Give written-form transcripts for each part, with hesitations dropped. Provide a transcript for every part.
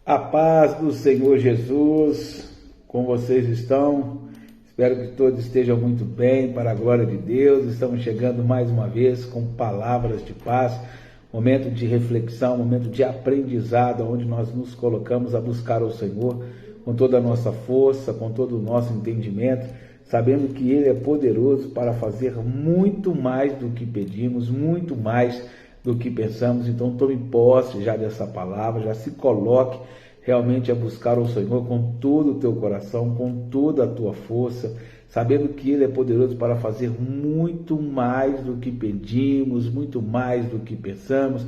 A paz do Senhor Jesus, com vocês estão? Espero que todos estejam muito bem, para a glória de Deus. Estamos chegando mais uma vez com palavras de paz, momento de reflexão, momento de aprendizado, onde nós nos colocamos a buscar o Senhor com toda a nossa força, com todo o nosso entendimento, sabendo que Ele é poderoso para fazer muito mais do que pedimos, muito mais do que pensamos. Então tome posse já dessa palavra, já se coloque realmente a buscar o Senhor com todo o teu coração, com toda a tua força, sabendo que Ele é poderoso para fazer muito mais do que pedimos, muito mais do que pensamos,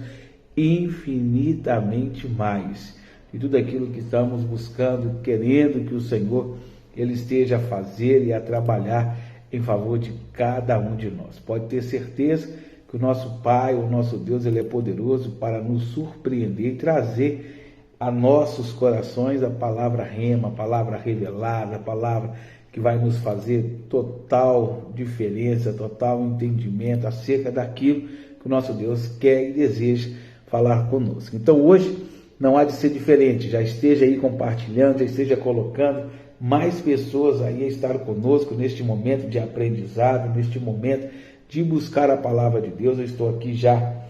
infinitamente mais. E tudo aquilo que estamos buscando, querendo que o Senhor Ele esteja a fazer e a trabalhar em favor de cada um de nós. Pode ter certeza que o nosso Pai, o nosso Deus, Ele é poderoso para nos surpreender e trazer a nossos corações a palavra rema, a palavra revelada, a palavra que vai nos fazer total diferença, total entendimento acerca daquilo que o nosso Deus quer e deseja falar conosco. Então hoje não há de ser diferente, já esteja aí compartilhando, já esteja colocando mais pessoas aí a estar conosco neste momento de aprendizado, neste momento de buscar a palavra de Deus. Eu estou aqui já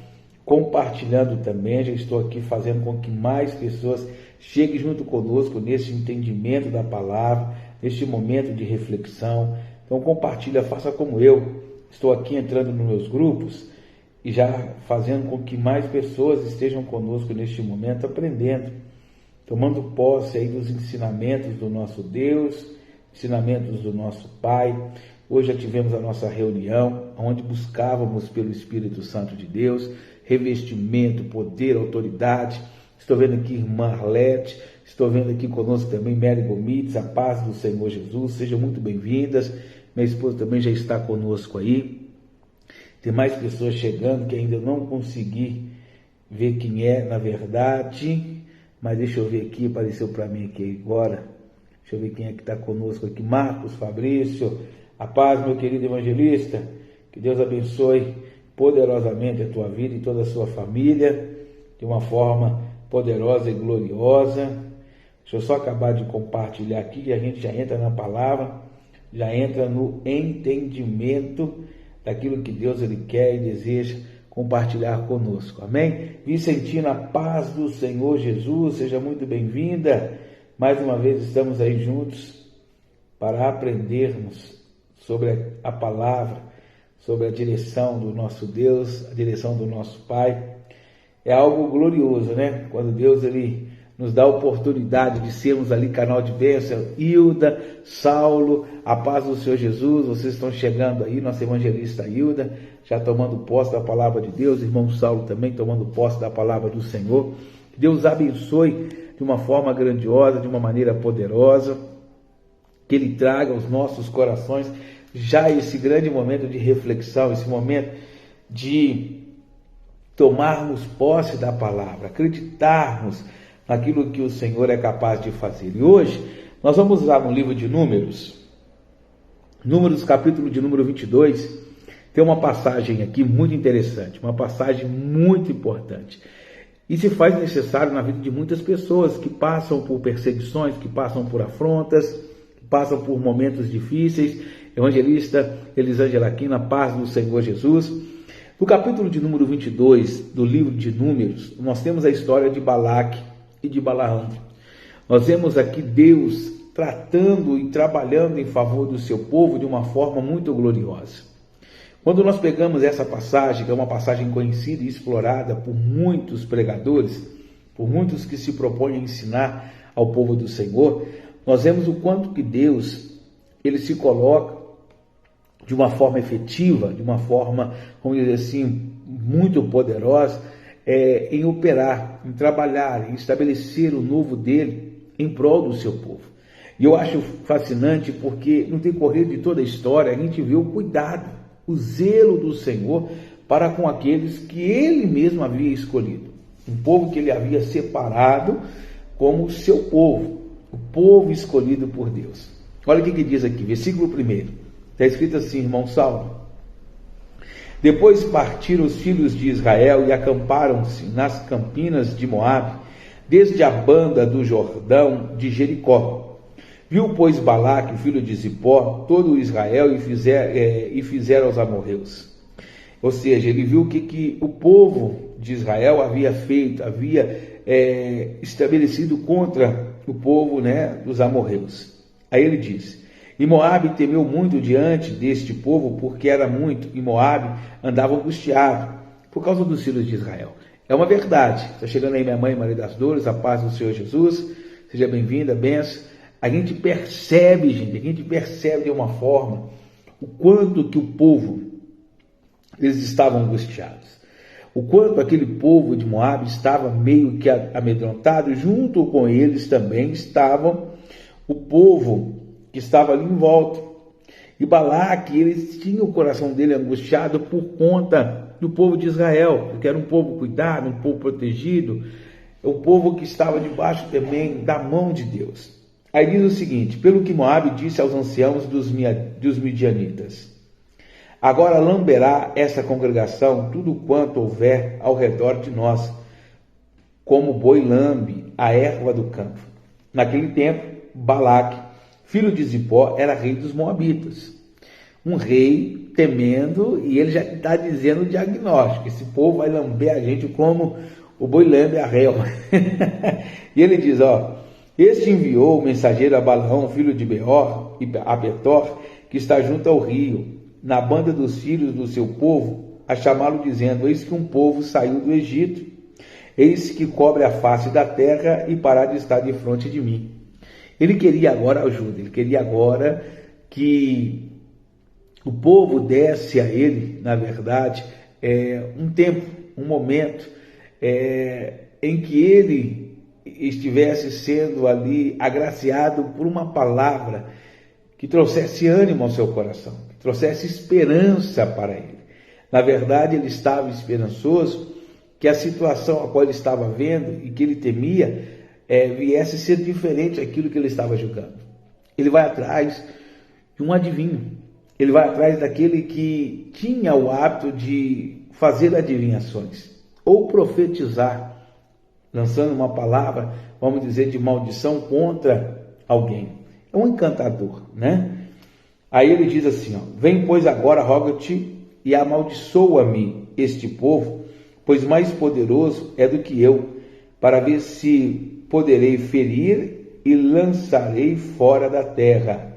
compartilhando também, já estou aqui fazendo com que mais pessoas cheguem junto conosco nesse entendimento da palavra, neste momento de reflexão. Então compartilha, faça como eu, estou aqui entrando nos meus grupos e já fazendo com que mais pessoas estejam conosco neste momento, aprendendo, tomando posse aí dos ensinamentos do nosso Deus, ensinamentos do nosso Pai. Hoje já tivemos a nossa reunião, onde buscávamos pelo Espírito Santo de Deus, revestimento, poder, autoridade. Estou vendo aqui irmã Arlete, estou vendo aqui conosco também Mary Gomitz, a paz do Senhor Jesus, sejam muito bem-vindas. Minha esposa também já está conosco aí. Tem mais pessoas chegando que ainda não consegui ver quem é, na verdade, mas deixa eu ver aqui, apareceu para mim aqui agora. Deixa eu ver quem é que está conosco aqui. Marcos Fabrício, a paz, meu querido evangelista, que Deus abençoe poderosamente a tua vida e toda a sua família, de uma forma poderosa e gloriosa. Deixa eu só acabar de compartilhar aqui e a gente já entra na palavra, já entra no entendimento daquilo que Deus Ele quer e deseja compartilhar conosco. Amém? Vicentina, a paz do Senhor Jesus, seja muito bem-vinda. Mais uma vez estamos aí juntos para aprendermos sobre a palavra, sobre a direção do nosso Deus, a direção do nosso Pai. É algo glorioso, né? Quando Deus Ele nos dá a oportunidade de sermos ali canal de bênção. Hilda, Saulo, a paz do Senhor Jesus, vocês estão chegando aí, nossa evangelista Hilda, já tomando posse da palavra de Deus, irmão Saulo também tomando posse da palavra do Senhor. Que Deus abençoe de uma forma grandiosa, de uma maneira poderosa, que Ele traga aos nossos corações já esse grande momento de reflexão, esse momento de tomarmos posse da palavra, acreditarmos naquilo que o Senhor é capaz de fazer. E hoje nós vamos usar no livro de Números, capítulo de número 22, tem uma passagem aqui muito interessante, uma passagem muito importante. E se faz necessário na vida de muitas pessoas que passam por perseguições, que passam por afrontas, que passam por momentos difíceis. Evangelista Elisângela Aquino, a paz do Senhor Jesus. No capítulo de número 22 do livro de Números, nós temos a história de Balaque e de Balaão. Nós vemos aqui Deus tratando e trabalhando em favor do seu povo de uma forma muito gloriosa. Quando nós pegamos essa passagem, que é uma passagem conhecida e explorada por muitos pregadores, por muitos que se propõem a ensinar ao povo do Senhor, nós vemos o quanto que Deus Ele se coloca de uma forma efetiva, de uma forma, vamos dizer assim, muito poderosa, em operar, em trabalhar, em estabelecer o novo dele em prol do seu povo. E eu acho fascinante porque no decorrer de toda a história a gente vê o cuidado, o zelo do Senhor para com aqueles que Ele mesmo havia escolhido. Um povo que Ele havia separado como seu povo, o povo escolhido por Deus. Olha o que diz aqui, versículo 1. Está escrito assim, irmão Saulo: depois partiram os filhos de Israel e acamparam-se nas campinas de Moabe, desde a banda do Jordão de Jericó. Viu, pois, Balaque, filho de Zippor, todo Israel e fizeram os amorreus. Ou seja, ele viu o que o povo de Israel havia feito, havia estabelecido contra o povo, né, dos amorreus. Aí ele diz: e Moabe temeu muito diante deste povo, porque era muito, e Moabe andava angustiado por causa dos filhos de Israel. É uma verdade. Está chegando aí minha mãe, Maria das Dores, a paz do Senhor Jesus. Seja bem-vinda, benção. A gente percebe de uma forma o quanto que o povo, eles estavam angustiados. O quanto aquele povo de Moabe estava meio que amedrontado, junto com eles também estavam o povo que estava ali em volta. E Balaque, ele tinha o coração dele angustiado por conta do povo de Israel, porque era um povo cuidado, um povo protegido, um povo que estava debaixo também da mão de Deus. Aí diz o seguinte: pelo que Moabe disse aos anciãos dos midianitas: agora lamberá essa congregação tudo quanto houver ao redor de nós, como o boi lambe a erva do campo. Naquele tempo, Balaque, filho de Zippor, era rei dos Moabitas. Um rei temendo, e ele já está dizendo o diagnóstico: esse povo vai lamber a gente como o boi lambe a relva. E ele diz: este enviou o mensageiro a Balaão, filho de Beor, e a Betor, que está junto ao rio, na banda dos filhos do seu povo, a chamá-lo, dizendo: eis que um povo saiu do Egito, eis que cobre a face da terra e parar de estar de frente de mim. Ele queria agora ajuda, ele queria agora que o povo desse a ele, na verdade, um tempo, um momento em que ele estivesse sendo ali agraciado por uma palavra que trouxesse ânimo ao seu coração, que trouxesse esperança para ele. Na verdade, ele estava esperançoso que a situação a qual ele estava vendo e que ele temia viesse a ser diferente daquilo que ele estava julgando. Ele vai atrás de um adivinho, ele vai atrás daquele que tinha o hábito de fazer adivinhações ou profetizar, lançando uma palavra, vamos dizer, de maldição contra alguém. É um encantador, né? Aí ele diz assim: vem, pois, agora, rogo-te, e amaldiçoa-me este povo, pois mais poderoso é do que eu, para ver se poderei ferir e lançarei fora da terra.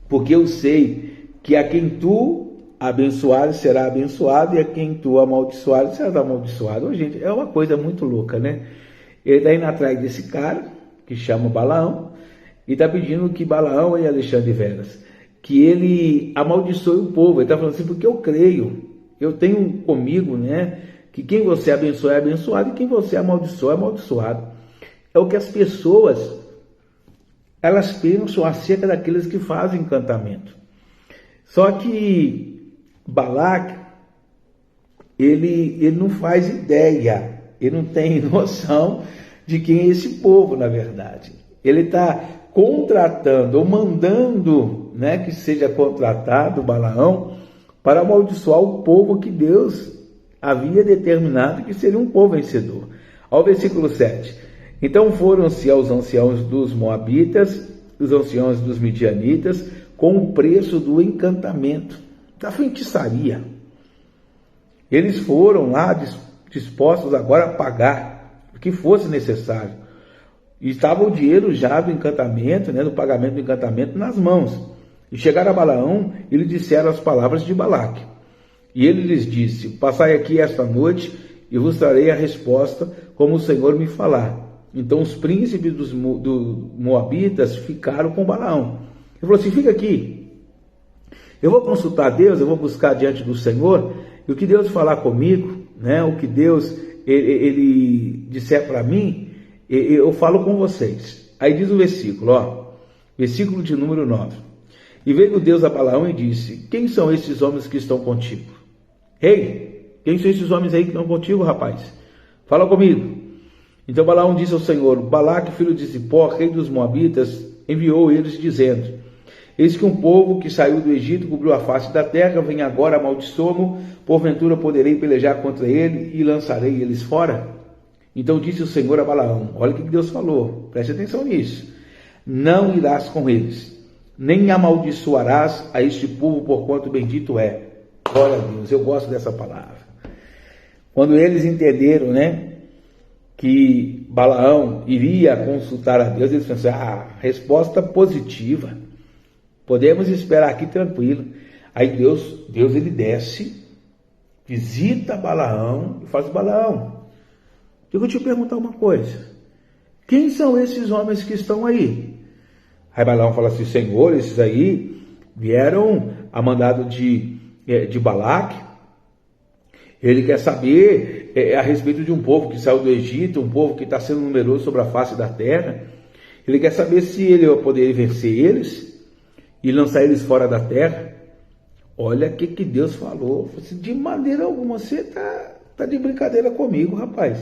Porque eu sei que a quem tu abençoares será abençoado, e a quem tu amaldiçoares será amaldiçoado. Oh, gente, é uma coisa muito louca, né? Ele está indo atrás desse cara, que chama Balaão, e está pedindo que Balaão e Alexandre Veras, que ele amaldiçoe o povo. Ele está falando assim: porque eu creio, eu tenho comigo, né, que quem você abençoa é abençoado, e quem você amaldiçoa é amaldiçoado. É o que as pessoas, elas pensam acerca daqueles que fazem encantamento. Só que Balaque, ele não faz ideia, ele não tem noção de quem é esse povo, na verdade. Ele está contratando, ou mandando, né, que seja contratado Balaão para amaldiçoar o povo que Deus havia determinado que seria um povo vencedor. Ao versículo 7. Então foram-se aos anciãos dos Moabitas, os anciãos dos Midianitas, com o preço do encantamento, da feitiçaria. Eles foram lá dispostos agora a pagar o que fosse necessário. E estava o dinheiro já do encantamento, né, do pagamento do encantamento nas mãos. E chegaram a Balaão e lhe disseram as palavras de Balaque. E ele lhes disse: passai aqui esta noite e vos trarei a resposta como o Senhor me falar. Então os príncipes dos Moabitas ficaram com Balaão. Ele falou assim: fica aqui. Eu vou consultar Deus, eu vou buscar diante do Senhor, e o que Deus falar comigo, né, o que Deus ele disser para mim, eu falo com vocês. Aí diz o versículo, versículo de número 9. E veio Deus a Balaão e disse: quem são esses homens que estão contigo? Ei, quem são esses homens aí que estão contigo, rapaz? Fala comigo. Então Balaão disse ao Senhor: Balaque, filho de Zippor, rei dos Moabitas, enviou eles dizendo: eis que um povo que saiu do Egito cobriu a face da terra, vem agora, amaldiçoa-mo, porventura poderei pelejar contra ele e lançarei eles fora? Então disse o Senhor a Balaão, olha o que Deus falou, preste atenção nisso, não irás com eles, nem amaldiçoarás a este povo, porquanto bendito é. Glória a Deus, eu gosto dessa palavra. Quando eles entenderam, que Balaão iria consultar a Deus, eles pensaram, resposta positiva, podemos esperar aqui tranquilo. Aí Deus ele desce, visita Balaão e faz: Balaão, eu vou te perguntar uma coisa, quem são esses homens que estão aí? Aí Balaão fala assim: Senhor, esses aí vieram a mandado de Balaque. Ele quer saber a respeito de um povo que saiu do Egito, um povo que está sendo numeroso sobre a face da terra. Ele quer saber se ele vai poder vencer eles e lançar eles fora da terra. Olha o que Deus falou. De maneira alguma, você está de brincadeira comigo, rapaz.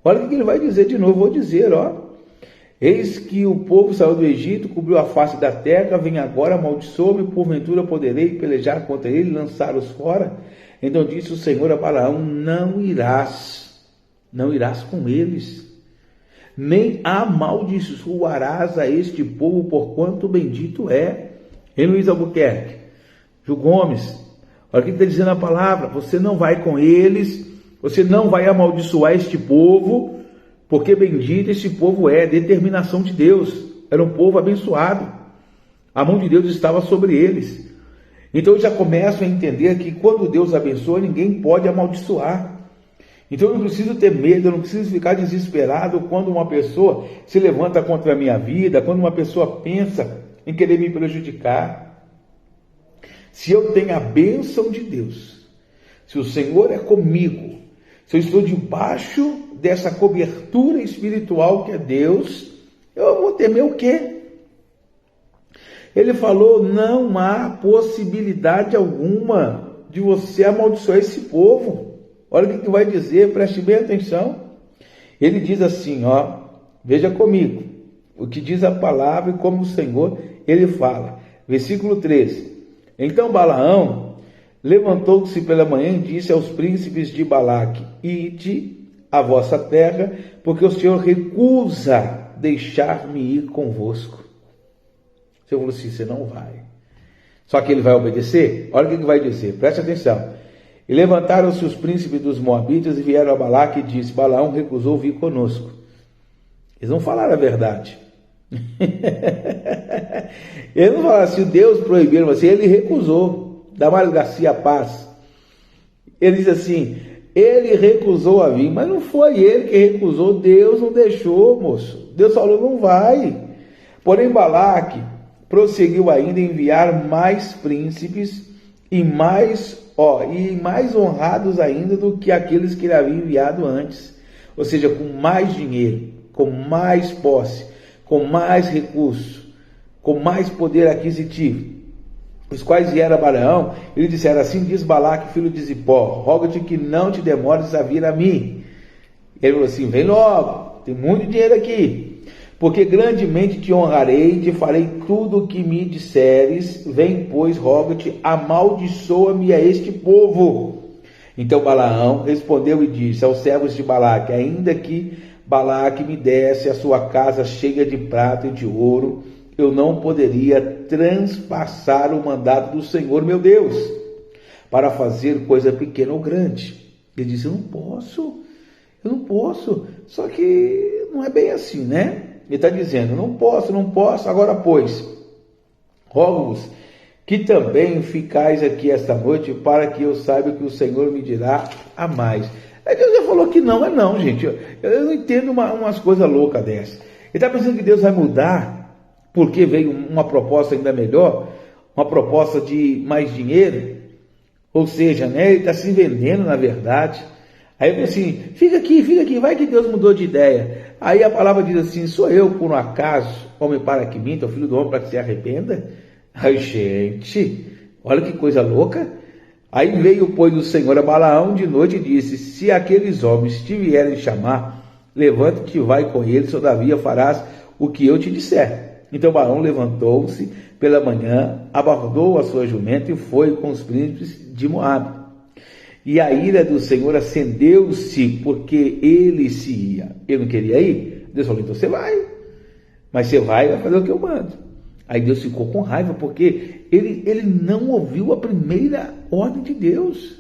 Olha o que ele vai dizer de novo. Vou dizer, eis que o povo saiu do Egito, cobriu a face da terra, vem agora, amaldiçoa-me, porventura poderei pelejar contra ele e lançá-los fora? Então disse o Senhor a Balaão: não irás com eles, nem amaldiçoarás a este povo, porquanto bendito é. Em Luiz Albuquerque, Ju Gomes, olha o que está dizendo a palavra: você não vai com eles, você não vai amaldiçoar este povo, porque bendito este povo é. Determinação de Deus, era um povo abençoado, a mão de Deus estava sobre eles. Então já começam a entender que quando Deus abençoa, ninguém pode amaldiçoar. Então eu não preciso ter medo, eu não preciso ficar desesperado quando uma pessoa se levanta contra a minha vida, quando uma pessoa pensa em querer me prejudicar. Se eu tenho a bênção de Deus, se o Senhor é comigo, se eu estou debaixo dessa cobertura espiritual que é Deus, eu vou temer o quê? Ele falou: não há possibilidade alguma de você amaldiçoar esse povo. Olha o que vai dizer, preste bem atenção. Ele diz assim, veja comigo, o que diz a palavra e como o Senhor, ele fala. Versículo 13. Então Balaão levantou-se pela manhã e disse aos príncipes de Balaque: ide à vossa terra, porque o Senhor recusa deixar-me ir convosco. O Senhor falou assim: você não vai. Só que ele vai obedecer? Olha o que vai dizer, preste atenção. E levantaram-se os príncipes dos Moabitas e vieram a Balaque e disse: Balaão recusou vir conosco. Eles não falaram a verdade. Eles não falaram assim: Deus proibiu, mas ele recusou. Damares Garcia Paz, ele diz assim: ele recusou a vir, mas não foi ele que recusou, Deus não deixou, moço. Deus falou: não vai. Porém Balaque prosseguiu ainda a enviar mais príncipes e mais honrados ainda do que aqueles que ele havia enviado antes, ou seja, com mais dinheiro, com mais posse, com mais recurso, com mais poder aquisitivo, os quais vieram a Balaão. Ele disseram: assim diz Balaque, filho de Zippor, rogo-te que não te demores a vir a mim. Ele falou assim: vem logo, tem muito dinheiro aqui, porque grandemente te honrarei, te farei tudo o que me disseres. Vem, pois, rogo-te, amaldiçoa-me a este povo. Então Balaão respondeu e disse aos servos de Balaque: ainda que Balaque me desse a sua casa cheia de prata e de ouro, eu não poderia transpassar o mandato do Senhor meu Deus, para fazer coisa pequena ou grande. Ele disse: eu não posso. Só que não é bem assim, né? Ele está dizendo: não posso, agora pois, rogo-vos que também ficais aqui esta noite, para que eu saiba que o Senhor me dirá a mais. Aí Deus já falou que não é não, gente. Eu não entendo umas coisas loucas dessas. Ele está pensando que Deus vai mudar, porque veio uma proposta ainda melhor, uma proposta de mais dinheiro, ou seja, ele está se vendendo na verdade. Aí eu assim: fica aqui, vai que Deus mudou de ideia. Aí a palavra diz assim: sou eu, por um acaso, homem para que minta, o filho do homem para que se arrependa? Ai, gente, olha que coisa louca. Aí veio, pois, o Senhor a Balaão de noite e disse: se aqueles homens te vierem chamar, levanta-te e vai com eles, todavia farás o que eu te disser. Então Balaão levantou-se pela manhã, abordou a sua jumenta e foi com os príncipes de Moabe. E a ira do Senhor acendeu-se porque ele se ia. Ele não queria ir? Deus falou, então você vai. Mas você vai fazer o que eu mando. Aí Deus ficou com raiva porque ele não ouviu a primeira ordem de Deus.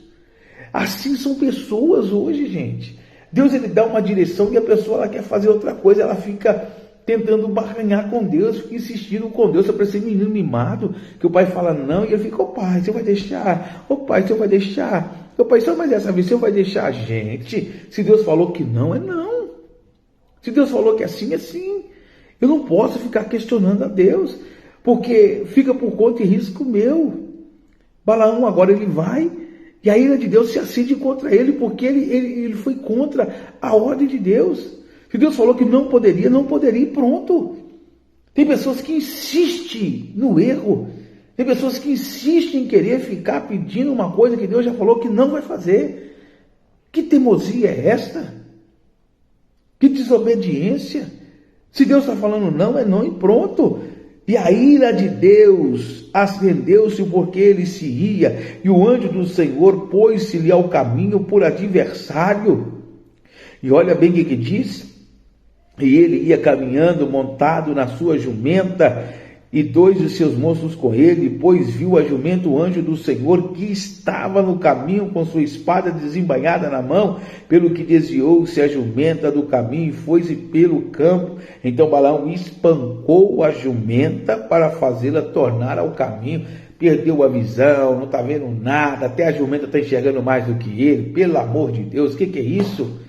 Assim são pessoas hoje, gente. Deus ele dá uma direção e a pessoa ela quer fazer outra coisa. Ela fica tentando barganhar com Deus, fica insistindo com Deus. Para ser menino mimado, que o pai fala não. E ele fica, ô pai, você vai deixar? Ô pai, você vai deixar? Ô pai, só mais dessa vez, você vai deixar? Gente, se Deus falou que não, é não. Se Deus falou que é sim, é sim. Eu não posso ficar questionando a Deus, porque fica por conta e risco meu. Balaão agora ele vai, e a ira de Deus se acende contra ele, porque ele foi contra a ordem de Deus. Se Deus falou que não poderia, não poderia e pronto. Tem pessoas que insistem no erro, tem pessoas que insistem em querer ficar pedindo uma coisa que Deus já falou que não vai fazer. Que teimosia é esta? Que desobediência? Se Deus está falando não, é não e pronto. E a ira de Deus acendeu-se porque ele se ia, e o anjo do Senhor pôs-se-lhe ao caminho por adversário. E olha bem o que diz. E ele ia caminhando montado na sua jumenta, e 2 de seus moços com ele, pois viu a jumenta o anjo do Senhor que estava no caminho com sua espada desembainhada na mão, pelo que desviou-se a jumenta do caminho e foi-se pelo campo. Então Balaão espancou a jumenta para fazê-la tornar ao caminho. Perdeu a visão, não está vendo nada, até a jumenta está enxergando mais do que ele. Pelo amor de Deus, o que é isso?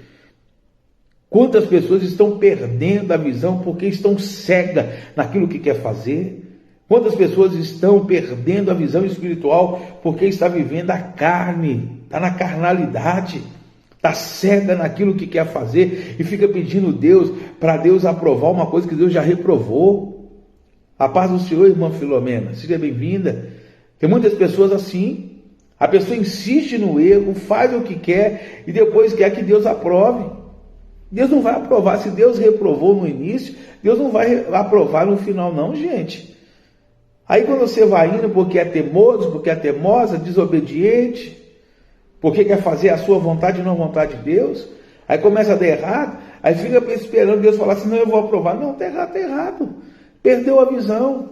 Quantas pessoas estão perdendo a visão porque estão cegas naquilo que quer fazer? Quantas pessoas estão perdendo a visão espiritual porque está vivendo a carne, está na carnalidade, está cega naquilo que quer fazer e fica pedindo Deus para Deus aprovar uma coisa que Deus já reprovou? A paz do Senhor, irmã Filomena, seja bem-vinda. Tem muitas pessoas assim. A pessoa insiste no erro, faz o que quer e depois quer que Deus aprove. Deus não vai aprovar. Se Deus reprovou no início, Deus não vai aprovar no final não, gente. Aí quando você vai indo porque é teimoso, porque é teimosa, desobediente, porque quer fazer a sua vontade e não a vontade de Deus, aí começa a dar errado, aí fica esperando Deus falar assim, não, eu vou aprovar. Não, está errado. Perdeu a visão.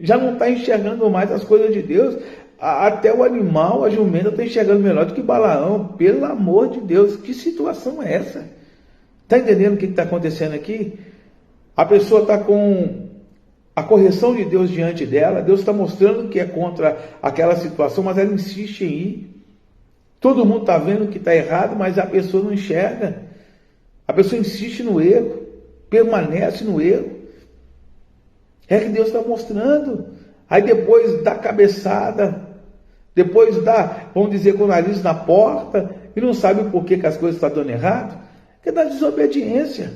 Já não está enxergando mais as coisas de Deus. Até o animal, a jumenta, está enxergando melhor do que Balaão. Pelo amor de Deus, que situação é essa? Está entendendo o que está acontecendo aqui? A pessoa está com a correção de Deus diante dela, Deus está mostrando que é contra aquela situação, mas ela insiste em ir. Todo mundo está vendo que está errado, mas a pessoa não enxerga. A pessoa insiste no erro, permanece no erro. É que Deus está mostrando. Aí depois dá cabeçada, depois dá, vamos dizer, com o nariz na porta, e não sabe por que as coisas estão dando errado. Porque da desobediência.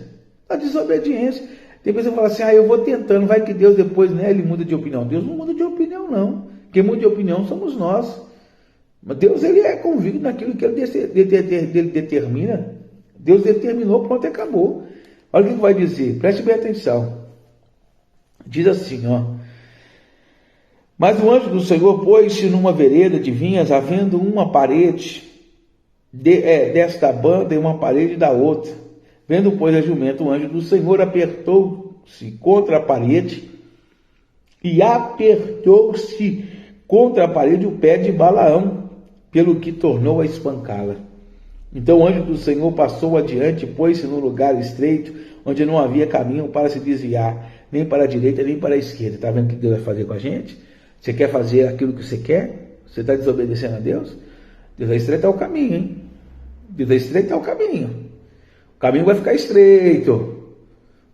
Da desobediência. Tem pessoa que fala assim, eu vou tentando, vai que Deus depois, né, ele muda de opinião. Deus não muda de opinião, não. Quem muda de opinião somos nós. Mas Deus, ele é convicto naquilo que ele determina. Deus determinou, pronto, e acabou. Olha o que vai dizer, preste bem atenção. Diz assim, mas o anjo do Senhor pôs-se numa vereda de vinhas, havendo uma parede desta banda e uma parede da outra. Vendo, pois, a jumenta, o anjo do Senhor apertou-se contra a parede o pé de Balaão, pelo que tornou a espancá-la. Então o anjo do Senhor passou adiante, pôs-se num lugar estreito, onde não havia caminho para se desviar, nem para a direita, nem para a esquerda. Está vendo o que Deus vai fazer com a gente? Você quer fazer aquilo que você quer? Você está desobedecendo a Deus? Deus vai estreitar o caminho, hein? Deus vai estreitar o caminho. O caminho vai ficar estreito.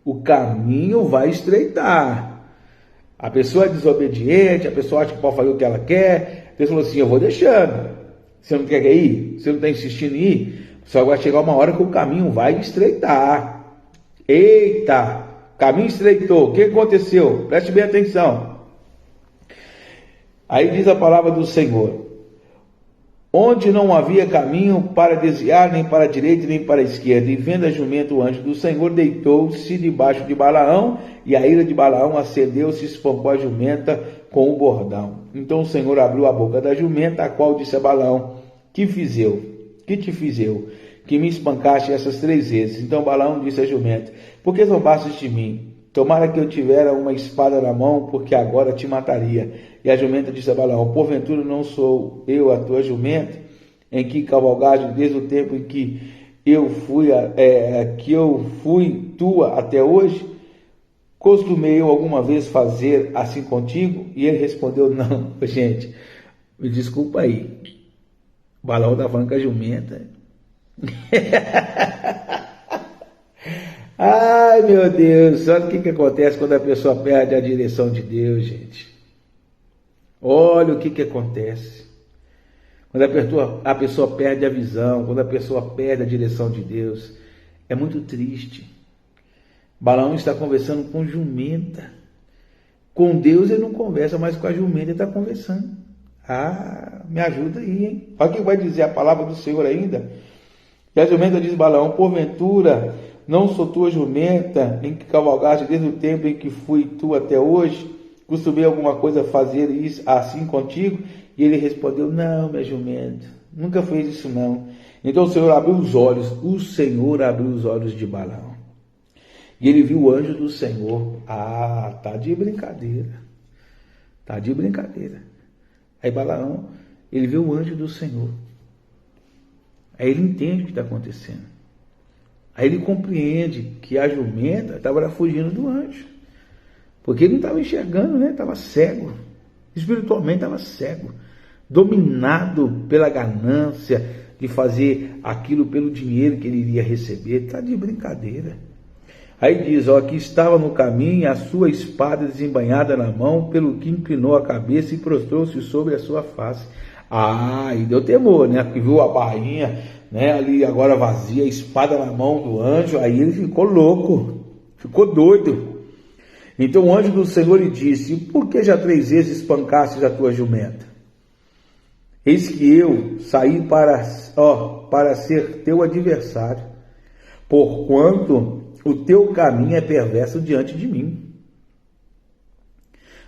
O caminho vai estreitar. A pessoa é desobediente, a pessoa acha que pode fazer o que ela quer. Deus falou assim, eu vou deixando. Você não quer ir? Você não está insistindo em ir? Só vai chegar uma hora que o caminho vai estreitar. Eita! O caminho estreitou. O que aconteceu? Preste bem atenção. Aí diz a palavra do Senhor. Onde não havia caminho para desviar, nem para a direita, nem para a esquerda. E vendo a jumenta, o anjo do Senhor deitou-se debaixo de Balaão, e a ira de Balaão acendeu-se e espancou a jumenta com o bordão. Então o Senhor abriu a boca da jumenta, a qual disse a Balaão, Que fiz eu? Que te fiz eu? Que me espancaste essas 3 vezes. Então Balaão disse a jumenta: por que zombastes de mim? Tomara que eu tivera uma espada na mão, porque agora te mataria. E a jumenta disse a Balaão: porventura não sou eu a tua jumenta, em que cavalgaste desde o tempo em que eu fui tua até hoje? Costumei eu alguma vez fazer assim contigo? E ele respondeu: não. Gente, me desculpa aí, Balaão está falando com a jumenta. Ai, meu Deus, olha o que acontece quando a pessoa perde a direção de Deus, gente. Olha o que acontece quando a pessoa perde a visão, quando a pessoa perde a direção de Deus. É muito triste. Balaão está conversando com jumenta. Com Deus ele não conversa, mas com a jumenta ele está conversando. Ah, me ajuda aí, hein? Olha o que vai dizer a palavra do Senhor ainda. E a jumenta diz: Balaão, porventura não sou tua jumenta, em que cavalgaste desde o tempo em que fui tu até hoje? Costumei alguma coisa fazer isso assim contigo? E ele respondeu: não, minha jumenta, nunca fez isso não. Então o Senhor abriu os olhos de Balaão. E ele viu o anjo do Senhor. Ah, tá de brincadeira. Tá de brincadeira. Aí Balaão, ele viu o anjo do Senhor. Aí ele entende o que está acontecendo. Aí ele compreende que a jumenta estava fugindo do anjo. Porque ele não estava enxergando, né? Estava cego. Espiritualmente estava cego. Dominado pela ganância de fazer aquilo pelo dinheiro que ele iria receber. Está de brincadeira. Aí diz, ó, que estava no caminho a sua espada desembainhada na mão, pelo que inclinou a cabeça e prostrou-se sobre a sua face. Ah, e deu temor, né? Porque viu a bainha, né, ali agora vazia, a espada na mão do anjo. Aí ele ficou louco, ficou doido. Então o anjo do Senhor lhe disse: por que já 3 vezes espancastes a tua jumenta? Eis que eu saí para ser teu adversário, porquanto o teu caminho é perverso diante de mim.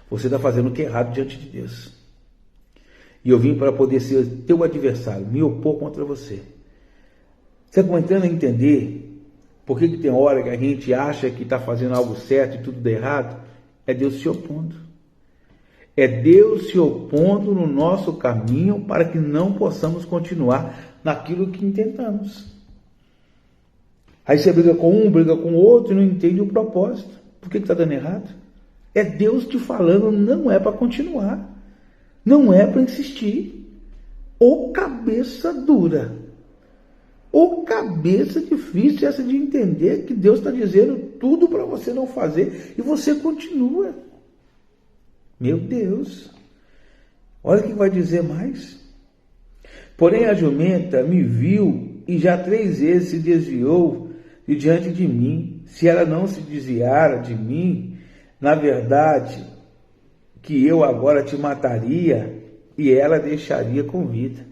Você está fazendo o que é errado diante de Deus. E eu vim para poder ser teu adversário, me opor contra você. Você está começando a entender por que tem hora que a gente acha que está fazendo algo certo e tudo dá errado? É Deus se opondo. É Deus se opondo no nosso caminho para que não possamos continuar naquilo que intentamos. Aí você briga com um, briga com o outro e não entende o propósito. Por que está dando errado? É Deus te falando, não é para continuar. Não é para insistir. Ô cabeça dura. Ô cabeça difícil essa de entender que Deus está dizendo tudo para você não fazer e você continua. Meu Deus. Olha o que vai dizer mais. Porém a jumenta me viu e já 3 vezes se desviou de diante de mim. Se ela não se desviara de mim, na verdade, que eu agora te mataria e ela deixaria com vida.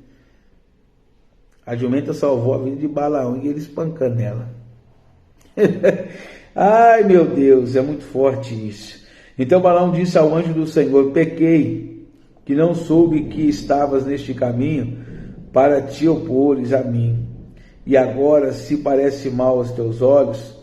A jumenta salvou a vida de Balaão e ele espancando ela. Ai, meu Deus, é muito forte isso. Então Balaão disse ao anjo do Senhor: pequei, que não soube que estavas neste caminho para te opores a mim. E agora, se parece mal aos teus olhos,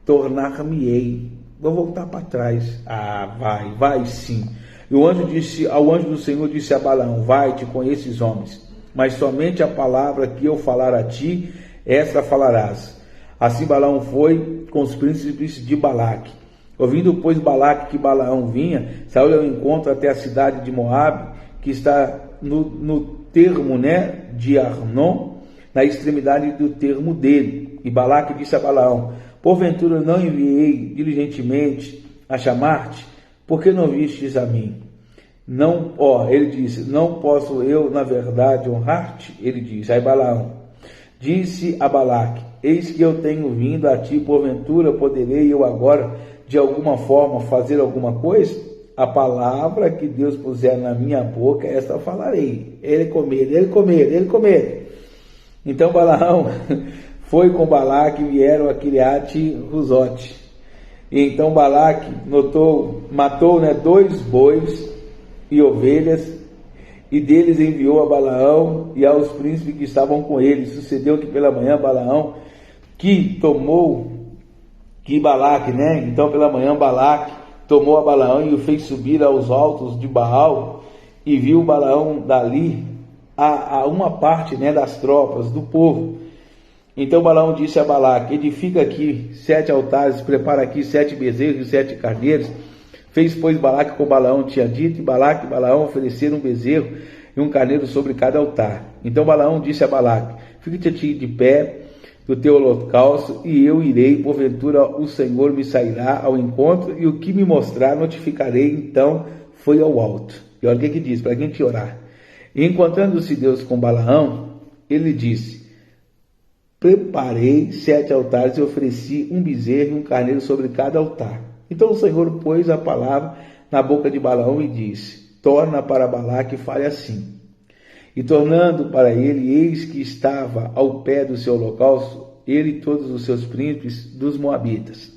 tornar-me-ei. Vou voltar para trás. Ah, vai sim. E o anjo disse, ao anjo do Senhor disse a Balaão: vai-te com esses homens, mas somente a palavra que eu falar a ti, essa falarás. Assim Balaão foi com os príncipes de Balaque. Ouvindo, pois, Balaque que Balaão vinha, saiu ao encontro até a cidade de Moabe, que está no termo, né, de Arnon, na extremidade do termo dele. E Balaque disse a Balaão: porventura não enviei diligentemente a chamar-te? Por que não vistes a mim? Não, ele disse: não posso eu, na verdade, honrar-te? Ele disse. Aí Balaão disse a Balaque: eis que eu tenho vindo a ti, porventura poderei eu agora, de alguma forma, fazer alguma coisa? A palavra que Deus puser na minha boca, esta eu falarei. Ele comer. Então Balaão foi com Balaque e vieram a Kiriat-Huzote. E então Balaque matou 2 bois e ovelhas e deles enviou a Balaão e aos príncipes que estavam com ele. Sucedeu que pela manhã Balaão, Balaque, né? Então pela manhã Balaque tomou a Balaão e o fez subir aos altos de Baal, e viu Balaão dali a uma parte, né, das tropas do povo. Então Balaão disse a Balaque: edifica aqui 7 altares, prepara aqui 7 bezerros e 7 carneiros. Fez, pois, Balaque como Balaão tinha dito, e Balaque e Balaão ofereceram um bezerro e um carneiro sobre cada altar. Então Balaão disse a Balaque: fica-te de pé do teu holocausto, e eu irei, porventura o Senhor me sairá ao encontro, e o que me mostrar notificarei. Então foi ao alto. E olha o que diz, para a gente orar. E encontrando-se Deus com Balaão, ele disse: preparei 7 altares e ofereci um bezerro e um carneiro sobre cada altar. Então o Senhor pôs a palavra na boca de Balaão e disse: torna para Balaque e fale assim. E tornando para ele, eis que estava ao pé do seu holocausto, ele e todos os seus príncipes dos Moabitas.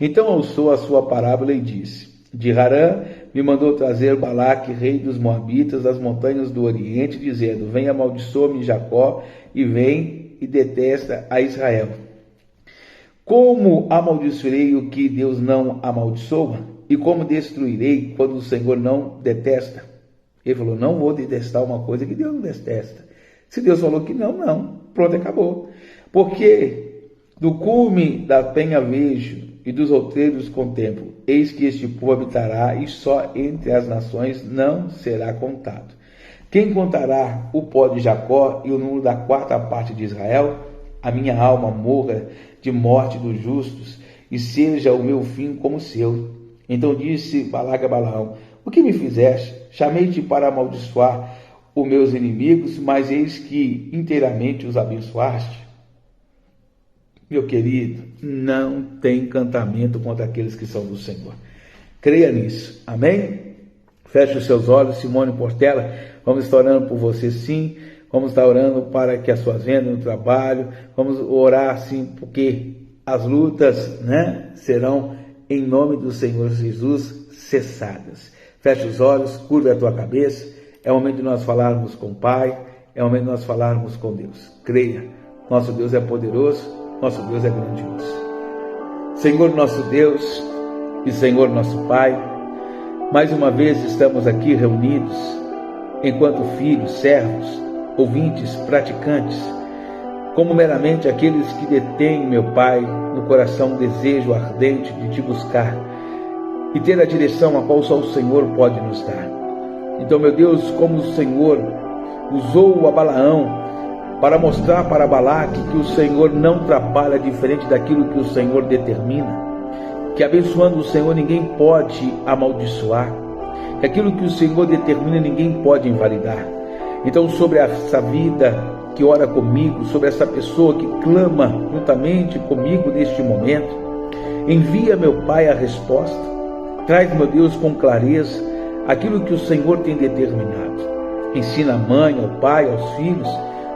Então alçou a sua parábola e disse: de Harã me mandou trazer Balaque, rei dos Moabitas, das montanhas do Oriente, dizendo: vem, amaldiçoa-me Jacó, e vem e detesta a Israel. Como amaldiçoarei o que Deus não amaldiçoa? E como destruirei quando o Senhor não detesta? Ele falou: não vou detestar uma coisa que Deus não detesta. Se Deus falou que não, não. Pronto, acabou. Porque do cume da penha vejo, e dos outreiros contemplo. Eis que este povo habitará, e só entre as nações não será contado. Quem contará o pó de Jacó e o número da 4ª parte de Israel? A minha alma morra de morte dos justos, e seja o meu fim como o seu. Então disse Balaque a Balaão: o que me fizeste? Chamei-te para amaldiçoar os meus inimigos, mas eis que inteiramente os abençoaste. Meu querido, não tem encantamento contra aqueles que são do Senhor. Creia nisso. Amém? Feche os seus olhos. Simone Portela, vamos estar orando por você, sim. Vamos estar orando para que as suas vendas no trabalho, vamos orar, sim, porque as lutas, né, serão, em nome do Senhor Jesus, cessadas. Feche os olhos, curva a tua cabeça. É o momento de nós falarmos com o Pai, é o momento de nós falarmos com Deus. Creia, nosso Deus é poderoso, nosso Deus é grandioso. Senhor nosso Deus e Senhor nosso Pai, mais uma vez estamos aqui reunidos, enquanto filhos, servos, ouvintes, praticantes, como meramente aqueles que detêm, meu Pai, no coração um desejo ardente de te buscar e ter a direção a qual só o Senhor pode nos dar. Então, meu Deus, como o Senhor usou a Balaão para mostrar para Balaque que o Senhor não trabalha diferente daquilo que o Senhor determina, que abençoando o Senhor ninguém pode amaldiçoar, que aquilo que o Senhor determina ninguém pode invalidar. Então, sobre essa vida que ora comigo, sobre essa pessoa que clama juntamente comigo neste momento, envia, meu Pai, a resposta. Traz, meu Deus, com clareza aquilo que o Senhor tem determinado. Ensina a mãe, ao pai, aos filhos,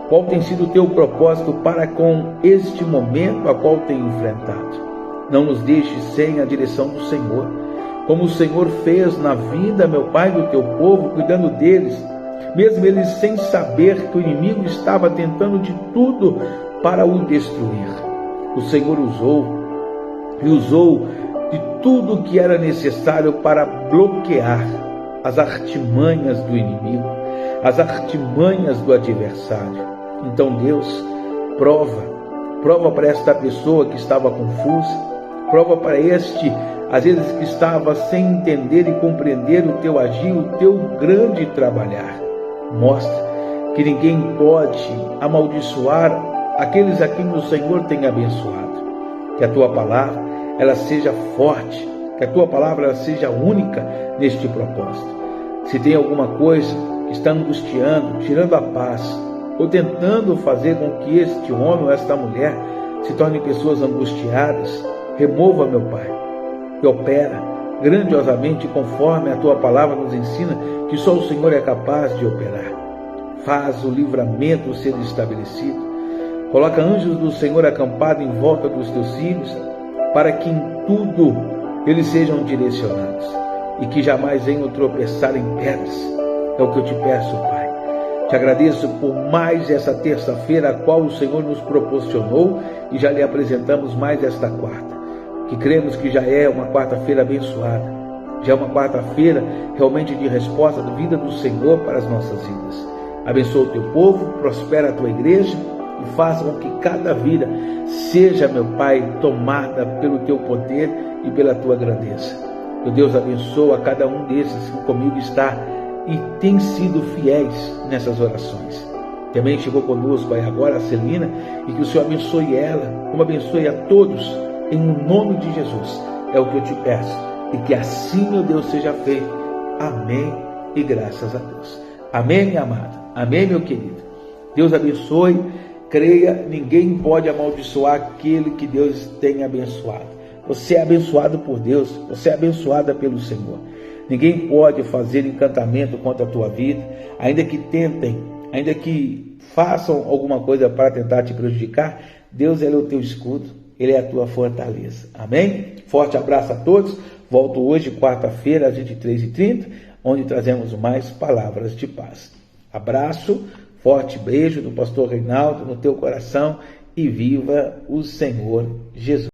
qual tem sido o teu propósito para com este momento a qual tem enfrentado. Não nos deixe sem a direção do Senhor, como o Senhor fez na vida, meu Pai, do teu povo, cuidando deles, mesmo eles sem saber que o inimigo estava tentando de tudo para o destruir. O Senhor usou de tudo que era necessário para bloquear as artimanhas do inimigo, as artimanhas do adversário. Então, Deus, prova para esta pessoa que estava confusa, prova para este, às vezes, que estava sem entender e compreender o teu agir, o teu grande trabalhar. Mostra que ninguém pode amaldiçoar aqueles a quem o Senhor tem abençoado. Que a tua palavra, ela seja forte, que a tua palavra ela seja única neste propósito. Se tem alguma coisa que está angustiando, tirando a paz, ou tentando fazer com que este homem ou esta mulher se tornem pessoas angustiadas, remova, meu Pai, e opera grandiosamente conforme a tua palavra nos ensina que só o Senhor é capaz de operar. Faz o livramento ser estabelecido. Coloca anjos do Senhor acampados em volta dos teus filhos, para que em tudo eles sejam direcionados e que jamais venham tropeçar em pedras. É o que eu te peço, Pai. Te agradeço por mais essa terça-feira, a qual o Senhor nos proporcionou, e já lhe apresentamos mais esta quarta, que cremos que já é uma quarta-feira abençoada, já é uma quarta-feira realmente de resposta da vida do Senhor para as nossas vidas. Abençoa o teu povo, prospera a tua igreja e faça com que cada vida seja, meu Pai, tomada pelo teu poder e pela tua grandeza. Meu Deus, abençoa cada um desses que comigo está e tem sido fiéis nessas orações. Também chegou conosco aí agora a Celina, e que o Senhor abençoe ela, como abençoe a todos, em nome de Jesus. É o que eu te peço, e que assim, meu Deus, seja feito. Amém e graças a Deus. Amém, minha amada. Amém, meu querido. Deus abençoe. Creia, ninguém pode amaldiçoar aquele que Deus tem abençoado. Você é abençoado por Deus, você é abençoada pelo Senhor. Ninguém pode fazer encantamento contra a tua vida, ainda que tentem, ainda que façam alguma coisa para tentar te prejudicar. Deus é o teu escudo, Ele é a tua fortaleza. Amém? Forte abraço a todos. Volto hoje, quarta-feira, às 23h30, onde trazemos mais palavras de paz. Abraço, forte beijo do pastor Reinaldo no teu coração, e viva o Senhor Jesus.